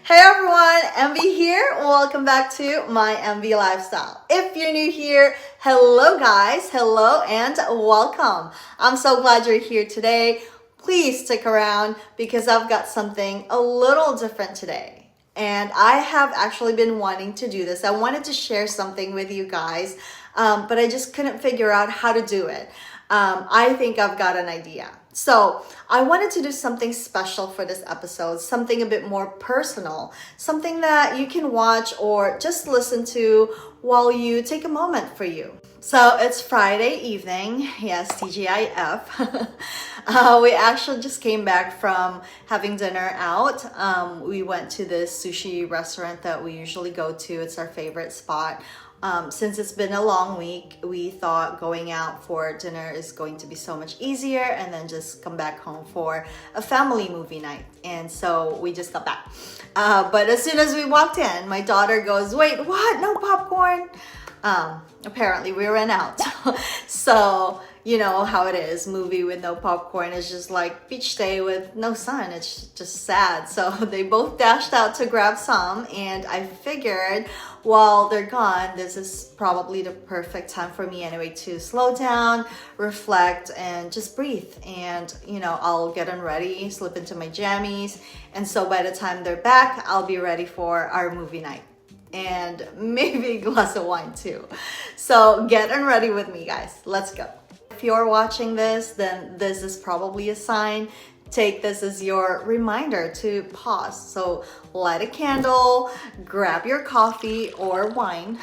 Hey everyone, MV here. Welcome back to my MV Lifestyle. If you're new here, hello guys, hello and welcome. I'm so glad you're here today. Please stick around because I've got something a little different today. And I have actually been wanting to do this. I wanted to share something with you guys, but I just couldn't figure out how to do it. I think I've got an idea. So I wanted to do something special for this episode, something a bit more personal, something that you can watch or just listen to while you take a moment for you. So it's Friday evening. Yes, TGIF. We actually just came back from having dinner out. We went to this sushi restaurant that we usually go to. It's our favorite spot. Since it's been a long week, we thought going out for dinner is going to be so much easier and then just come back home for a family movie night. And so we just got back. But as soon as we walked in, my daughter goes, "Wait, what? No popcorn?" Apparently we ran out. So, you know how it is. Movie with no popcorn is just like beach day with no sun. It's just sad. So they both dashed out to grab some, and I figured while they're gone, this is probably the perfect time for me anyway to slow down, reflect, and just breathe. And, I'll get on ready, slip into my jammies. And so by the time they're back, I'll be ready for our movie night. And maybe a glass of wine too. So get on ready with me, guys. Let's go. If you're watching this, then this is probably a sign. Take this as your reminder to pause. So light a candle, grab your coffee or wine,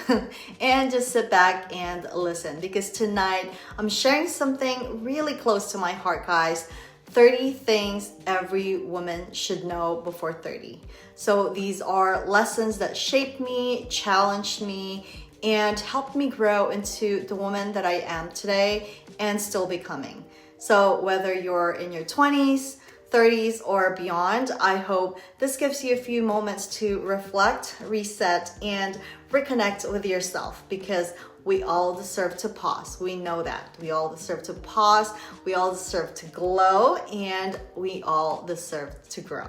and just sit back and listen. Because tonight I'm sharing something really close to my heart, guys. 30 things every woman should know before 30. So these are lessons that shaped me, challenged me, and helped me grow into the woman that I am today and still becoming. So whether you're in your 20s, 30s, or beyond, I hope this gives you a few moments to reflect, reset, and reconnect with yourself, because we all deserve to pause. We know that. We all deserve to pause. We all deserve to glow, and we all deserve to grow.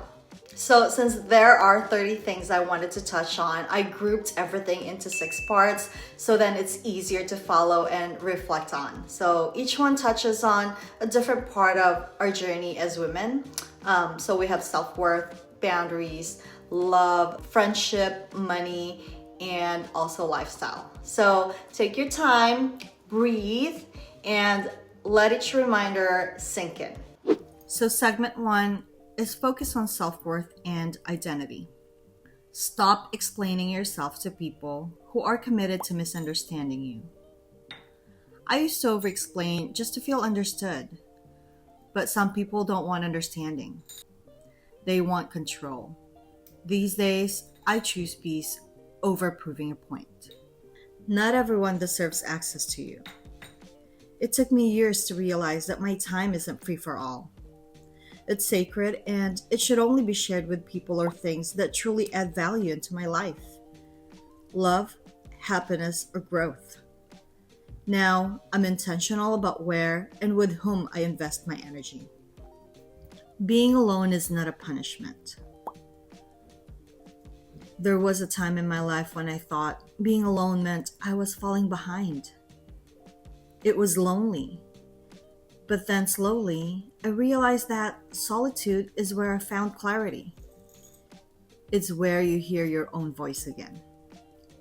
So since there are 30 things I wanted to touch on, I grouped everything into 6 parts so then it's easier to follow and reflect on. So each one touches on a different part of our journey as women. So we have self-worth, boundaries, love, friendship, money, and also lifestyle. So take your time, breathe, and let each reminder sink in. So segment 1 is focused on self-worth and identity. Stop explaining yourself to people who are committed to misunderstanding you. I used to over-explain just to feel understood, but some people don't want understanding. They want control. These days, I choose peace over proving a point. Not everyone deserves access to you. It took me years to realize that my time isn't free for all. It's sacred, and it should only be shared with people or things that truly add value into my life. Love, happiness, or growth. Now, I'm intentional about where and with whom I invest my energy. Being alone is not a punishment. There was a time in my life when I thought being alone meant I was falling behind. It was lonely. But then slowly, I realized that solitude is where I found clarity. It's where you hear your own voice again.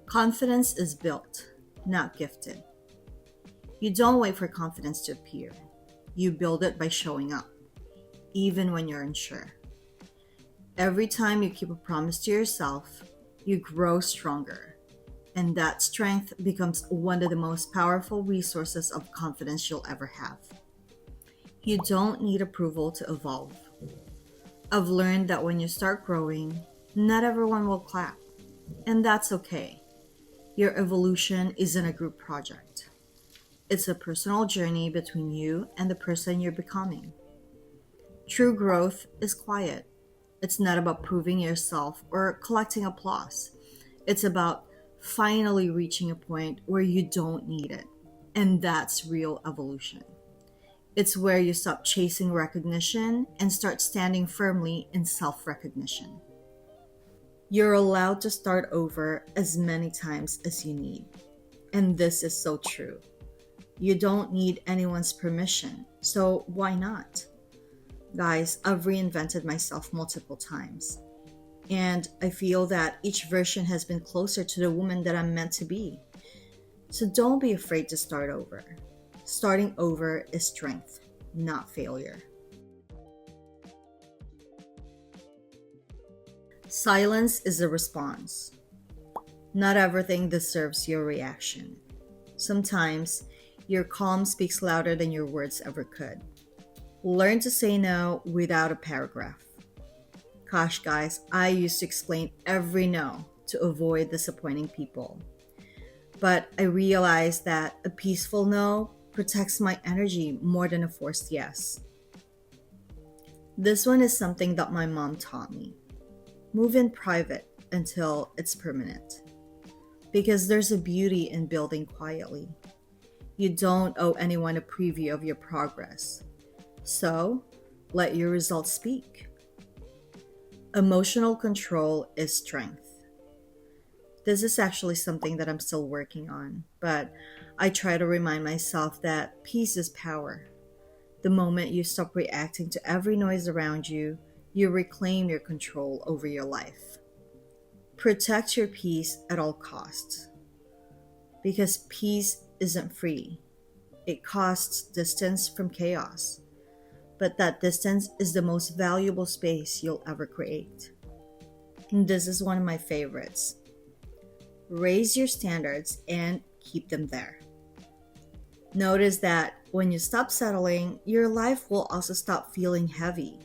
Confidence is built, not gifted. You don't wait for confidence to appear. You build it by showing up, even when you're unsure. Every time you keep a promise to yourself, you grow stronger. And that strength becomes one of the most powerful resources of confidence you'll ever have. You don't need approval to evolve. I've learned that when you start growing, not everyone will clap. And that's okay. Your evolution isn't a group project. It's a personal journey between you and the person you're becoming. True growth is quiet. It's not about proving yourself or collecting applause. It's about finally reaching a point where you don't need it. And that's real evolution. It's where you stop chasing recognition and start standing firmly in self-recognition. You're allowed to start over as many times as you need. And this is so true. You don't need anyone's permission, so why not? Guys, I've reinvented myself multiple times. And I feel that each version has been closer to the woman that I'm meant to be. So don't be afraid to start over. Starting over is strength, not failure. Silence is a response. Not everything deserves your reaction. Sometimes, your calm speaks louder than your words ever could. Learn to say no without a paragraph. Gosh, guys, I used to explain every no to avoid disappointing people. But I realized that a peaceful no protects my energy more than a forced yes. This one is something that my mom taught me. Move in private until it's permanent. Because there's a beauty in building quietly. You don't owe anyone a preview of your progress. So, let your results speak. Emotional control is strength. This is actually something that I'm still working on, but I try to remind myself that peace is power. The moment you stop reacting to every noise around you, you reclaim your control over your life. Protect your peace at all costs. Because peace isn't free. It costs distance from chaos. But that distance is the most valuable space you'll ever create. And this is one of my favorites. Raise your standards and keep them there. Notice that when you stop settling, your life will also stop feeling heavy.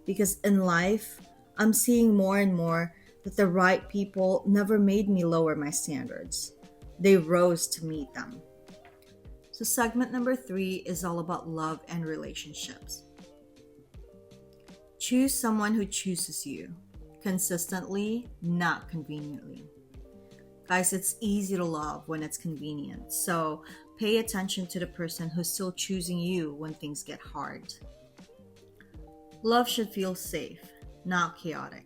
Because in life, I'm seeing more and more that the right people never made me lower my standards. They rose to meet them. So, segment number 3 is all about love and relationships. Choose someone who chooses you consistently, not conveniently. Guys, it's easy to love when it's convenient, so pay attention to the person who's still choosing you when things get hard. Love should feel safe, not chaotic.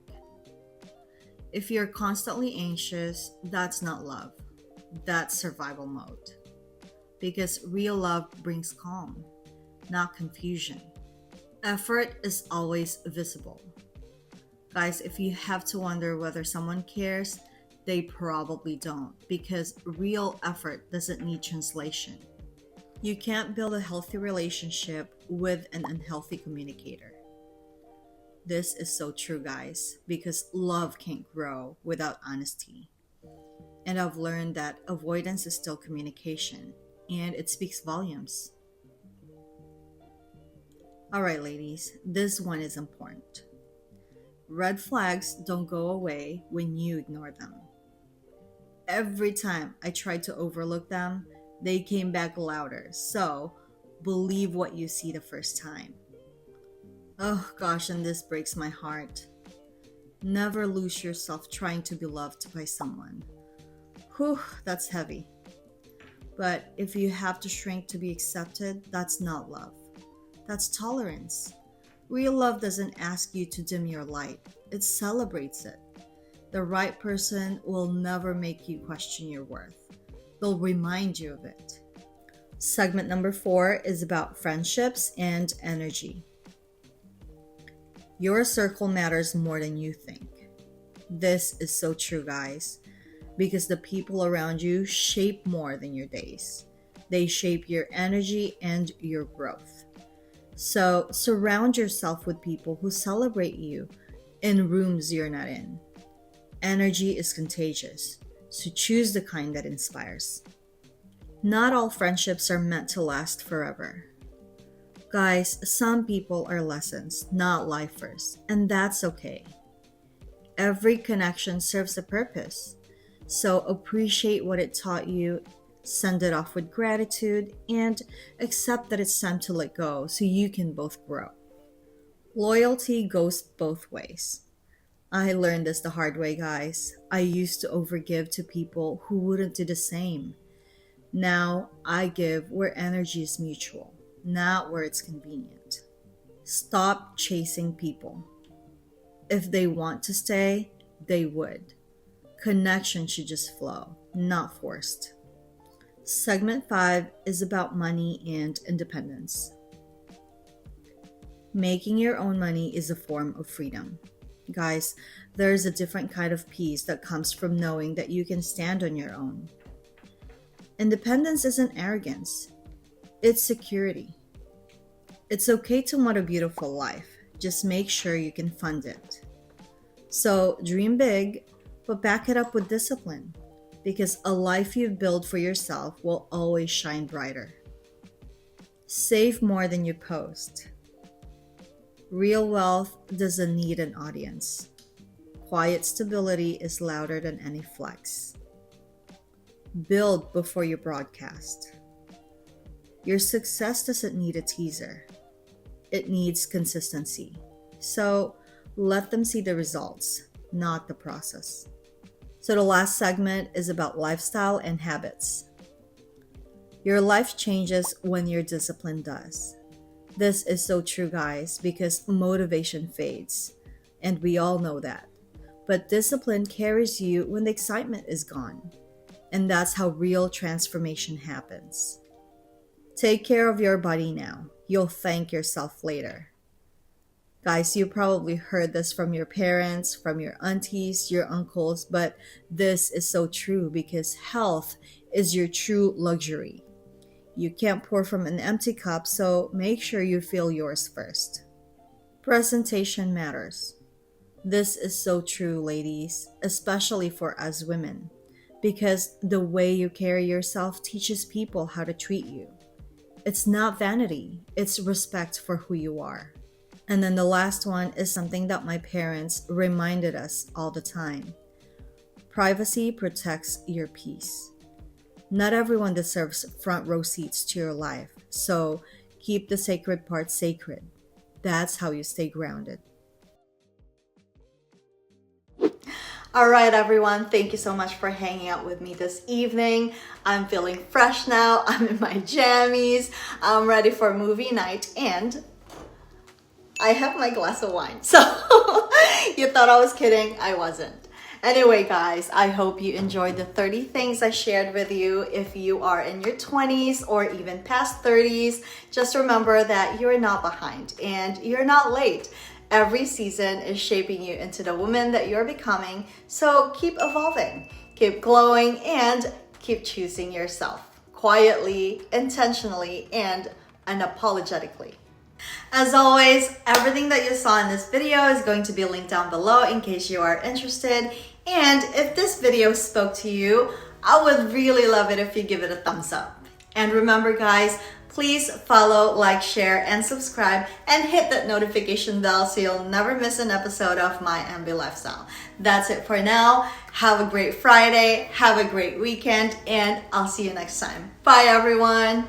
If you're constantly anxious, that's not love. That's survival mode. Because real love brings calm, not confusion. Effort is always visible. Guys, if you have to wonder whether someone cares, they probably don't, because real effort doesn't need translation. You can't build a healthy relationship with an unhealthy communicator. This is so true, guys, because love can't grow without honesty. And I've learned that avoidance is still communication, and it speaks volumes. Alright, ladies, this one is important. Red flags don't go away when you ignore them. Every time I tried to overlook them, they came back louder. So, believe what you see the first time. Oh gosh, and this breaks my heart. Never lose yourself trying to be loved by someone. Whew, that's heavy. But if you have to shrink to be accepted, that's not love. That's tolerance. Real love doesn't ask you to dim your light, it celebrates it. The right person will never make you question your worth. They'll remind you of it. Segment number 4 is about friendships and energy. Your circle matters more than you think. This is so true, guys, because the people around you shape more than your days. They shape your energy and your growth. So surround yourself with people who celebrate you in rooms you're not in. Energy is contagious, so choose the kind that inspires. Not all friendships are meant to last forever. Guys, some people are lessons, not lifers, and that's okay. Every connection serves a purpose, so appreciate what it taught you, send it off with gratitude, and accept that it's time to let go so you can both grow. Loyalty goes both ways. I learned this the hard way, guys. I used to overgive to people who wouldn't do the same. Now I give where energy is mutual, not where it's convenient. Stop chasing people. If they want to stay, they would. Connection should just flow, not forced. Segment 5 is about money and independence. Making your own money is a form of freedom. Guys, there's a different kind of peace that comes from knowing that you can stand on your own. Independence isn't arrogance, it's security. It's okay to want a beautiful life, just make sure you can fund it. So dream big, but back it up with discipline, because a life you've built for yourself will always shine brighter. Save more than you post. Real wealth doesn't need an audience. Quiet stability is louder than any flex. Build before you broadcast. Your success doesn't need a teaser. It needs consistency. So let them see the results, not the process. So the last segment is about lifestyle and habits. Your life changes when your discipline does. This is so true, guys, because motivation fades, and we all know that. But discipline carries you when the excitement is gone, and that's how real transformation happens. Take care of your body now. You'll thank yourself later. Guys, you probably heard this from your parents, from your aunties, your uncles, but this is so true because health is your true luxury. You can't pour from an empty cup, so make sure you fill yours first. Presentation matters. This is so true, ladies, especially for us women, because the way you carry yourself teaches people how to treat you. It's not vanity, it's respect for who you are. And then the last one is something that my parents reminded us all the time. Privacy protects your peace. Not everyone deserves front row seats to your life, so keep the sacred part sacred. That's how you stay grounded. All right, everyone, thank you so much for hanging out with me this evening. I'm feeling fresh now. I'm in my jammies. I'm ready for movie night, and I have my glass of wine. So you thought I was kidding? I wasn't. Anyway, guys, I hope you enjoyed the 30 things I shared with you. If you are in your 20s or even past 30s, just remember that you're not behind and you're not late. Every season is shaping you into the woman that you're becoming. So keep evolving, keep glowing, and keep choosing yourself quietly, intentionally, and unapologetically. As always, everything that you saw in this video is going to be linked down below in case you are interested. And if this video spoke to you, I would really love it if you give it a thumbs up. And remember, guys, please follow, like, share, and subscribe, and hit that notification bell so you'll never miss an episode of My MB Lifestyle. That's it for now. Have a great Friday, have a great weekend, and I'll see you next time. Bye, everyone.